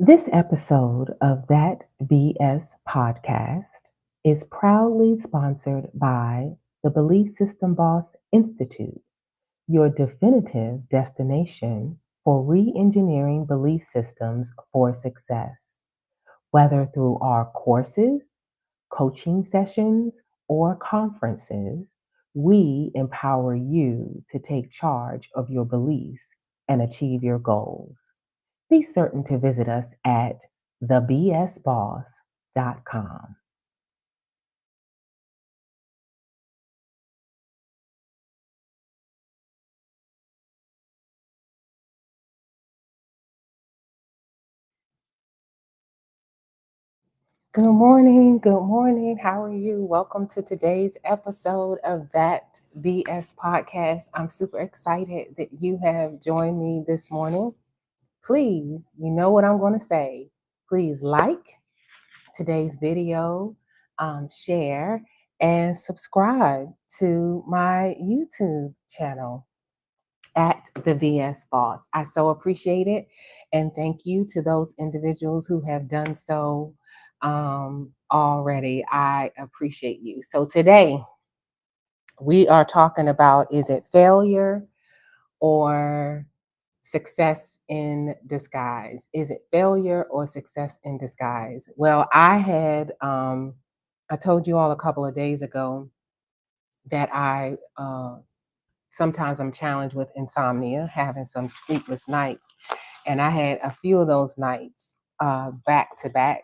This episode of That BS podcast is proudly sponsored by the Belief System Boss Institute, your definitive destination for re engineering belief systems for success. Whether through our courses, coaching sessions, or conferences, we empower you to take charge of your beliefs and achieve your goals. Be certain to visit us at thebsboss.com. Good morning. Good morning. How are you? Welcome to today's episode of That BS podcast. I'm super excited that you have joined me this morning. Please, you know what I'm going to say. Please like today's video, share, and subscribe to my YouTube channel at the VS Boss. I so appreciate it. And thank you to those individuals who have done so already. I appreciate you. So today we are talking about, is it failure or success in disguise? Is it failure or success in disguise? Well, I told you all a couple of days ago that sometimes I'm challenged with insomnia, having some sleepless nights. And I had a few of those nights back to back.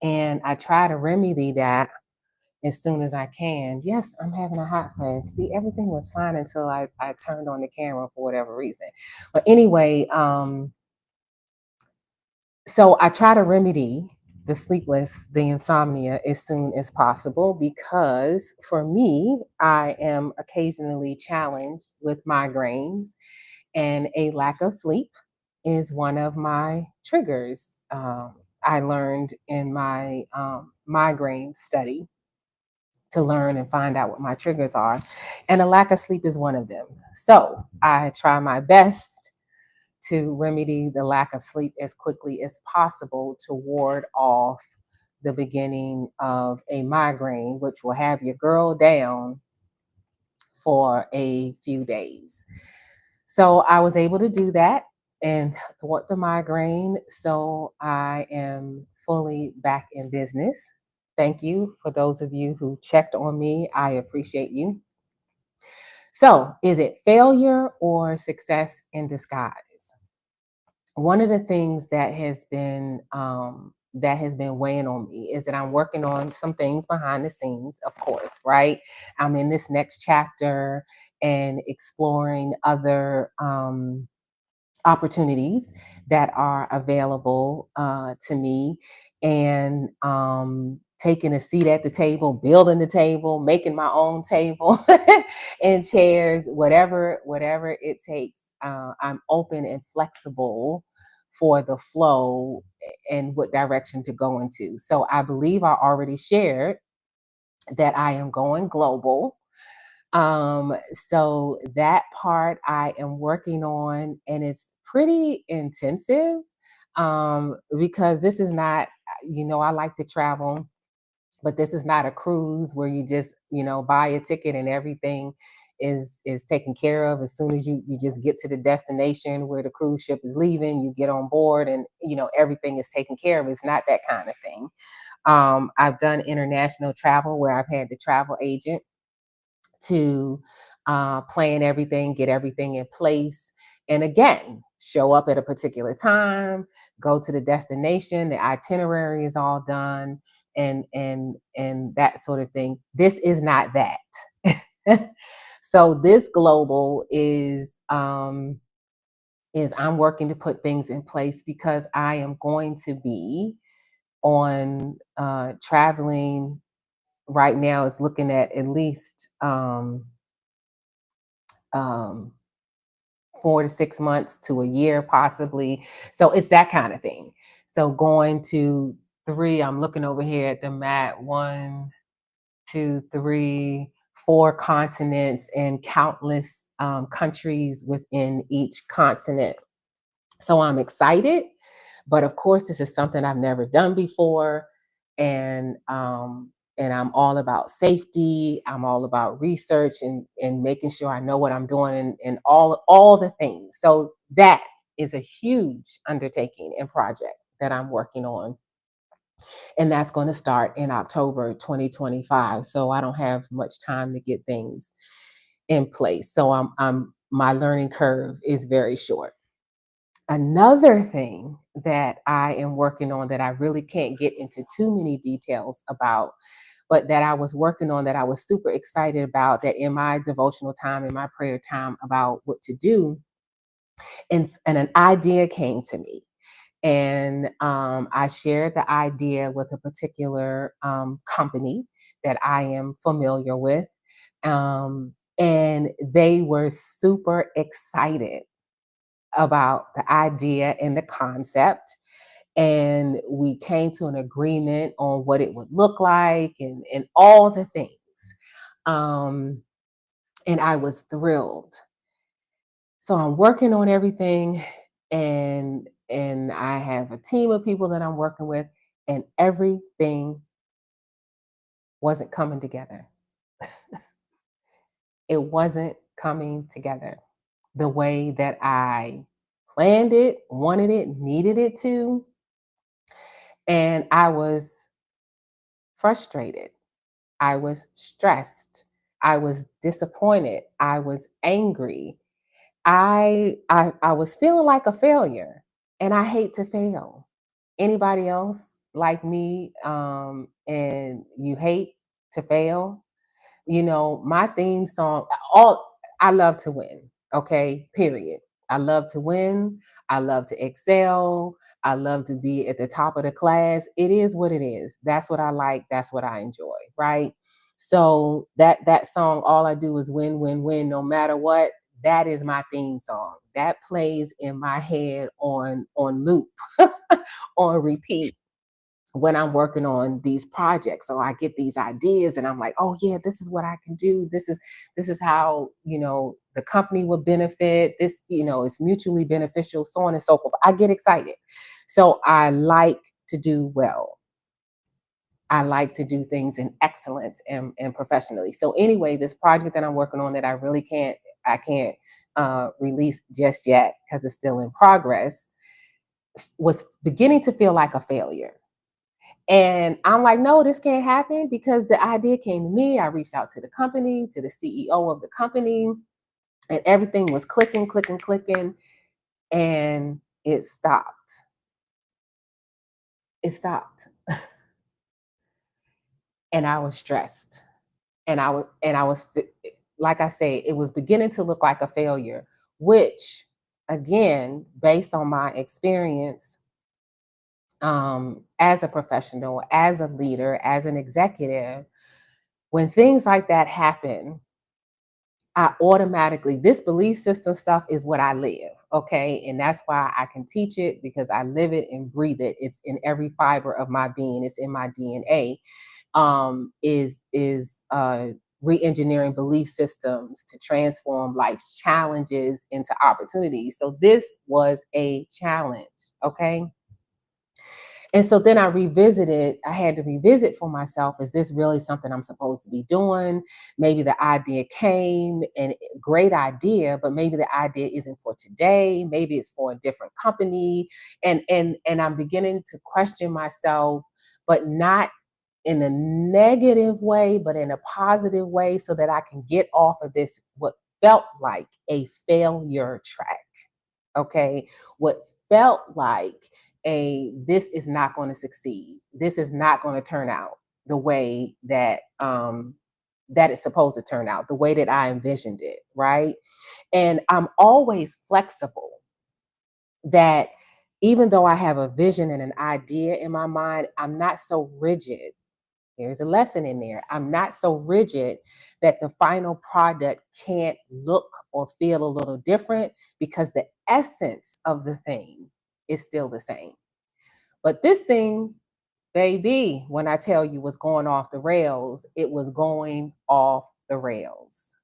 And I try to remedy that as soon as I can. Yes, I'm having a hot flash. See, everything was fine until I turned on the camera for whatever reason. But anyway, so I try to remedy the insomnia as soon as possible because for me, I am occasionally challenged with migraines, and a lack of sleep is one of my triggers. I learned in my migraine study to learn and find out what my triggers are, and a lack of sleep is one of them. So I try my best to remedy the lack of sleep as quickly as possible to ward off the beginning of a migraine, which will have your girl down for a few days. So I was able to do that and thwart the migraine. So I am fully back in business. Thank you for those of you who checked on me. I appreciate you. So, is it failure or success in disguise? One of the things that has been weighing on me is that I'm working on some things behind the scenes, of course, right? I'm in this next chapter and exploring other opportunities that are available to me, and taking a seat at the table, building the table, making my own table and chairs, whatever it takes. I'm open and flexible for the flow and what direction to go into. So I believe I already shared that I am going global. So that part I am working on, and it's pretty intensive because this is not, I like to travel, but this is not a cruise where you just, buy a ticket and everything is taken care of. As soon as you just get to the destination where the cruise ship is leaving, you get on board and, everything is taken care of. It's not that kind of thing. I've done international travel where I've had the travel agent to plan everything, get everything in place. And again, show up at a particular time, go to the destination, the itinerary is all done, and that sort of thing. This is not that. So this global is I'm working to put things in place because I am going to be on traveling right now is looking at least um, 4 to 6 months to a year, possibly. So it's that kind of thing. So going to three, I'm looking over here at the map, 1, 2, 3, 4 continents and countless countries within each continent. So I'm excited, But of course, this is something I've never done before, and I'm all about safety. I'm all about research and making sure I know what I'm doing and all the things. So that is a huge undertaking and project that I'm working on, and that's going to start in October 2025. So I don't have much time to get things in place. So I'm my learning curve is very short. Another thing that I am working on that I really can't get into too many details about, but that I was working on that I was super excited about, that in my devotional time, in my prayer time about what to do, and an idea came to me. And I shared the idea with a particular company that I am familiar with. And they were super excited about the idea and the concept. And we came to an agreement on what it would look like and all the things. Um, and I was thrilled. So I'm working on everything, and I have a team of people that I'm working with, and everything wasn't coming together. It wasn't coming together the way that I planned it, wanted it, needed it to. And I was frustrated. I was stressed. I was disappointed. I was angry. I was feeling like a failure, and I hate to fail. Anybody else like me, and you hate to fail? My theme song, all I love to win, okay? Period. I love to win. I love to excel. I love to be at the top of the class. It is what it is. That's what I like. That's what I enjoy, right? So that song, all I do is win, win, win, no matter what. That is my theme song. That plays in my head on loop, on repeat when I'm working on these projects. So I get these ideas and I'm like, oh yeah, this is what I can do. This is how, the company will benefit. This, is mutually beneficial, so on and so forth. I get excited. So I like to do well. I like to do things in excellence and professionally. So anyway, this project that I'm working on that I can't release just yet because it's still in progress, was beginning to feel like a failure. And I'm like, no, this can't happen because the idea came to me. I reached out to the company, to the CEO of the company, and everything was clicking, clicking, clicking. And it stopped. It stopped. And I was stressed. Like I say, it was beginning to look like a failure, which, again, based on my experience, as a professional, as a leader, as an executive, when things like that happen, I automatically, this belief system stuff is what I live. Okay. And that's why I can teach it, because I live it and breathe it. It's in every fiber of my being. It's in my DNA. Is re-engineering belief systems to transform life's challenges into opportunities. So this was a challenge. Okay. And so then I had to revisit for myself, is this really something I'm supposed to be doing? Maybe the idea came, and great idea, but maybe the idea isn't for today. Maybe it's for a different company. And I'm beginning to question myself, but not in a negative way, but in a positive way, so that I can get off of this, what felt like a failure track. Okay. What felt like this is not going to succeed. This is not going to turn out the way that it's supposed to turn out, the way that I envisioned it, right? And I'm always flexible, that even though I have a vision and an idea in my mind, I'm not so rigid. There's a lesson in there. I'm not so rigid that the final product can't look or feel a little different, because the essence of the thing is still the same. But this thing, baby, when I tell you was going off the rails, it was going off the rails.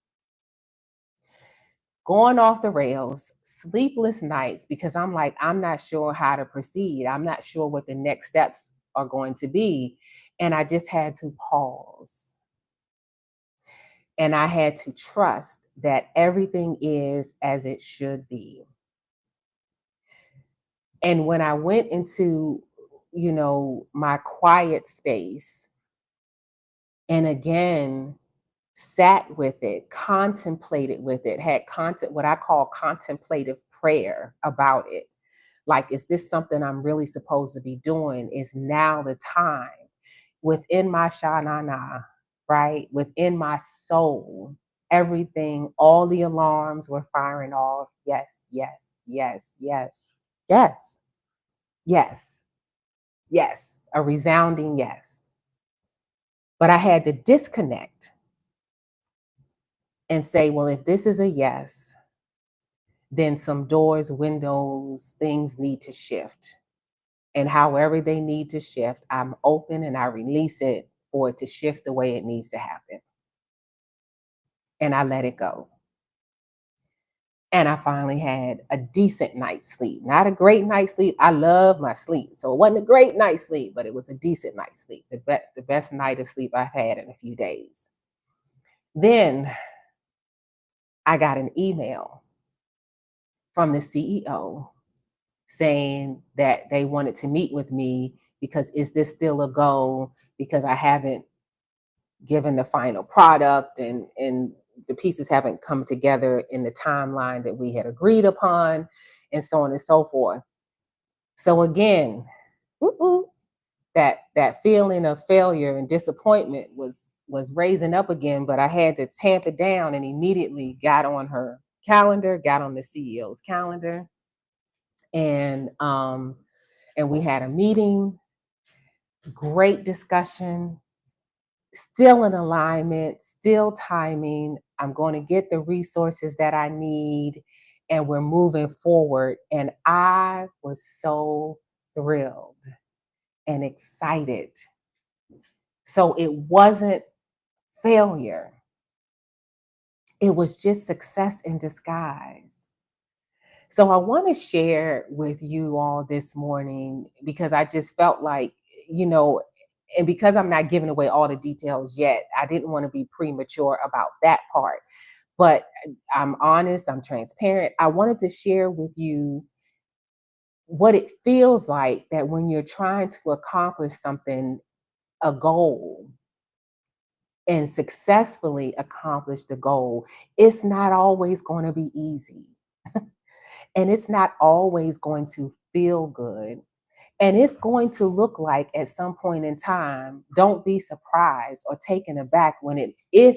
going off the rails, sleepless nights, because I'm like, I'm not sure how to proceed. I'm not sure what the next steps are going to be. And I just had to pause. And I had to trust that everything is as it should be. And when I went into, my quiet space and again sat with it, contemplated with it, had what I call contemplative prayer about it. Like, is this something I'm really supposed to be doing? Is now the time within my shanana, right? Within my soul, everything, all the alarms were firing off. Yes, yes, yes, yes, yes, yes, yes, a resounding yes. But I had to disconnect and say, well, if this is a yes, then some doors, windows, things need to shift. And however they need to shift, I'm open and I release it for it to shift the way it needs to happen. And I let it go. And I finally had a decent night's sleep. Not a great night's sleep. I love my sleep. So it wasn't a great night's sleep, but it was a decent night's sleep. The best night of sleep I've had in a few days. Then I got an email from the CEO saying that they wanted to meet with me because is this still a go? Because I haven't given the final product and the pieces haven't come together in the timeline that we had agreed upon, and so on and so forth. So again, that feeling of failure and disappointment was raising up again, but I had to tamp it down and immediately got on her calendar, got on the CEO's calendar, and we had a meeting, great discussion, still in alignment, still timing. I'm going to get the resources that I need, and we're moving forward. And I was so thrilled and excited. So it wasn't failure, it was just success in disguise. So I want to share with you all this morning because I just felt like, you know, and because I'm not giving away all the details yet, I didn't want to be premature about that part. But I'm honest, I'm transparent. I wanted to share with you what it feels like that when you're trying to accomplish something, a goal, and successfully accomplish the goal, it's not always going to be easy. And it's not always going to feel good. And it's going to look like at some point in time, don't be surprised or taken aback when if,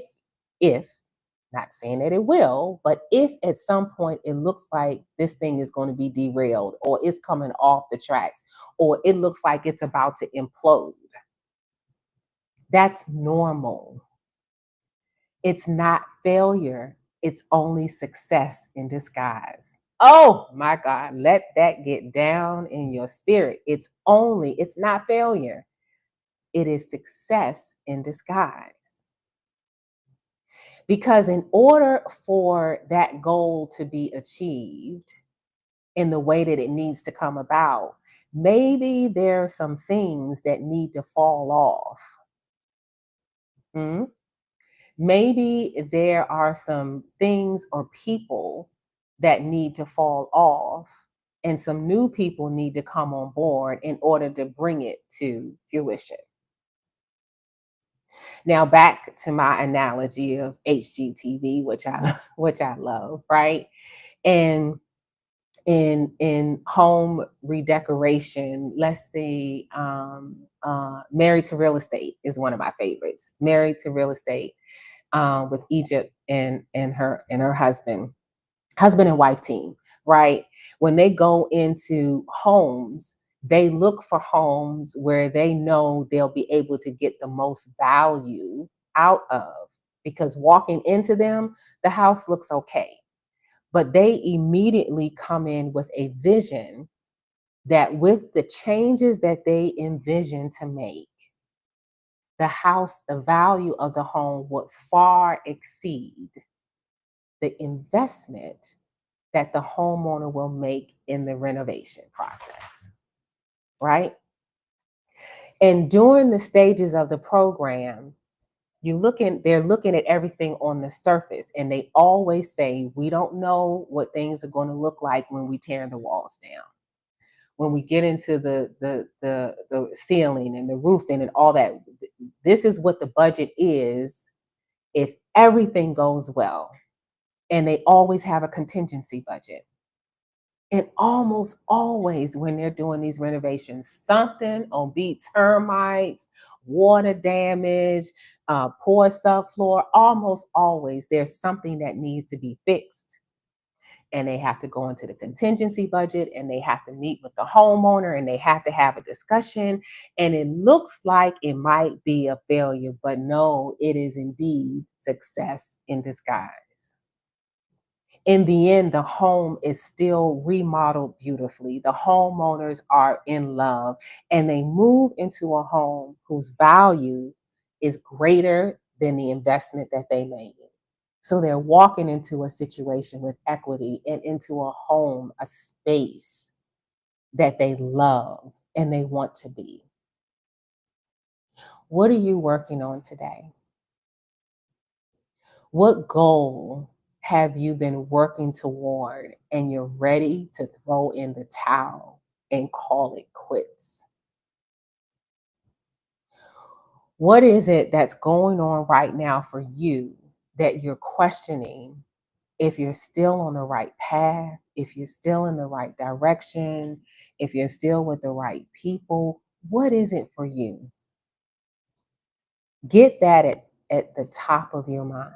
not saying that it will, but if at some point it looks like this thing is going to be derailed or it's coming off the tracks or it looks like it's about to implode, that's normal. It's not failure, it's only success in disguise. Oh my God, let that get down in your spirit. It's not failure, it is success in disguise. Because in order for that goal to be achieved in the way that it needs to come about, maybe there are some things that need to fall off. Mm? Maybe there are some things or people that need to fall off, and some new people need to come on board in order to bring it to fruition. Now back to my analogy of HGTV, which I love, right? And in home redecoration, let's see, Married to Real Estate is one of my favorites. Married to Real Estate, with Egypt and her husband and wife team, right? When they go into homes, they look for homes where they know they'll be able to get the most value out of, because walking into them, the house looks okay. But they immediately come in with a vision that with the changes that they envision to make, the house, the value of the home would far exceed the investment that the homeowner will make in the renovation process, right? And during the stages of the program, they're looking at everything on the surface, and they always say, we don't know what things are going to look like when we tear the walls down, when we get into the ceiling and the roofing and all that. This is what the budget is if everything goes well. And they always have a contingency budget. And almost always when they're doing these renovations, something on be termites, water damage, poor subfloor, almost always there's something that needs to be fixed. And they have to go into the contingency budget, and they have to meet with the homeowner, and they have to have a discussion. And it looks like it might be a failure, but no, it is indeed success in disguise. In the end, the home is still remodeled beautifully. The homeowners are in love, and they move into a home whose value is greater than the investment that they made. So they're walking into a situation with equity and into a home, a space that they love and they want to be. What are you working on today? What goal have you been working toward and you're ready to throw in the towel and call it quits? What is it that's going on right now for you that you're questioning if you're still on the right path, if you're still in the right direction, if you're still with the right people? What is it for you? Get that at the top of your mind.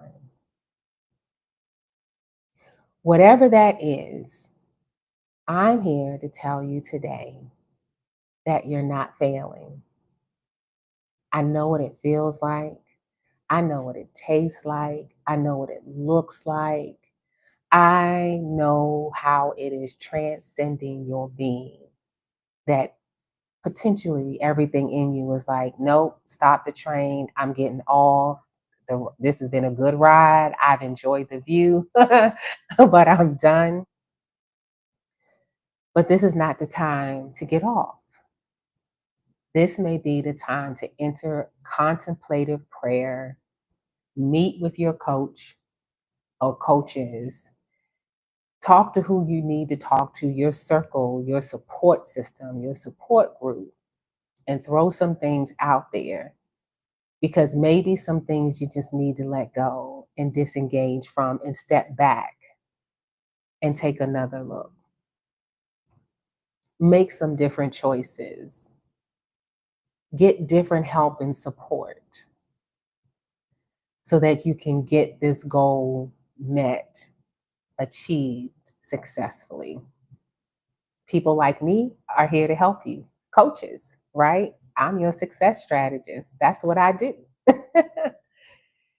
Whatever that is, I'm here to tell you today that you're not failing. I know what it feels like. I know what it tastes like. I know what it looks like. I know how it is transcending your being, that potentially everything in you is like, nope, stop the train. I'm getting off. This has been a good ride. I've enjoyed the view, but I'm done. But this is not the time to get off. This may be the time to enter contemplative prayer, meet with your coach or coaches, talk to who you need to talk to, your circle, your support system, your support group, and throw some things out there, because maybe some things you just need to let go and disengage from and step back and take another look. Make some different choices. Get different help and support so that you can get this goal met, achieved successfully. People like me are here to help you, coaches, right? I'm your success strategist. That's what I do.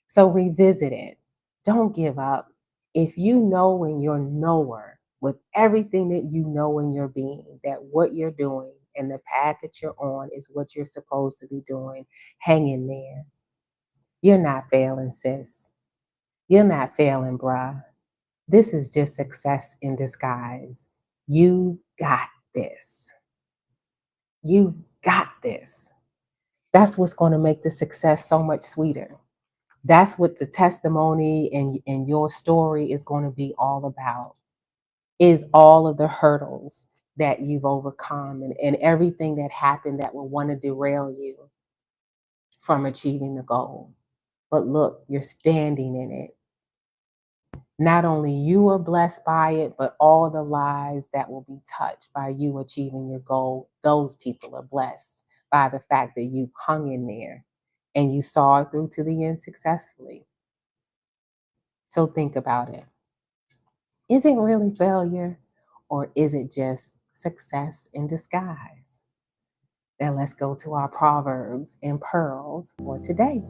So revisit it. Don't give up. If you know in your knower, with everything that you know in your being, that what you're doing and the path that you're on is what you're supposed to be doing, hang in there. You're not failing, sis. You're not failing, bruh. This is just success in disguise. You got this. You've got this. That's what's going to make the success so much sweeter. That's what the testimony and your story is going to be all about, is all of the hurdles that you've overcome and everything that happened that will want to derail you from achieving the goal. But look, you're standing in it. Not only you are blessed by it, but all the lives that will be touched by you achieving your goal, those people are blessed by the fact that you hung in there and you saw it through to the end successfully. So think about it. Is it really failure, or is it just success in disguise? Now let's go to our proverbs and pearls for today.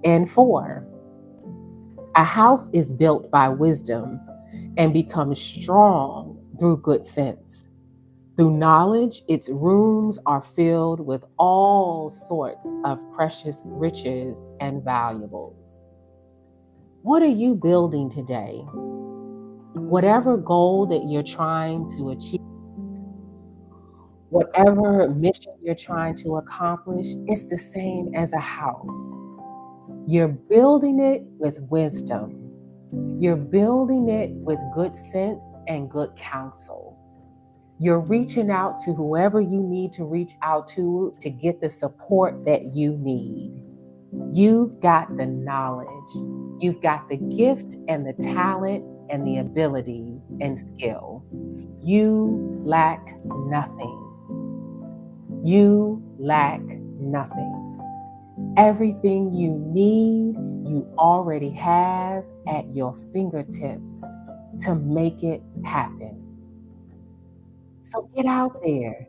And 4, a house is built by wisdom and becomes strong through good sense. Through knowledge, its rooms are filled with all sorts of precious riches and valuables. What are you building today? Whatever goal that you're trying to achieve, whatever mission you're trying to accomplish, it's the same as a house. You're building it with wisdom. You're building it with good sense and good counsel. You're reaching out to whoever you need to reach out to get the support that you need. You've got the knowledge. You've got the gift and the talent and the ability and skill. You lack nothing. You lack nothing. Everything you need, you already have at your fingertips to make it happen. So get out there,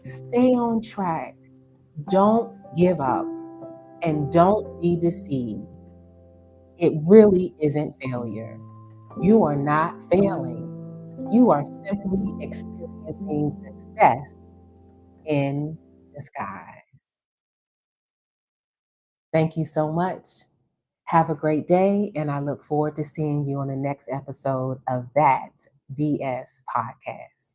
stay on track, don't give up, and don't be deceived. It really isn't failure. You are not failing. You are simply experiencing success in disguise. Thank you so much. Have a great day, and I look forward to seeing you on the next episode of That BS Podcast.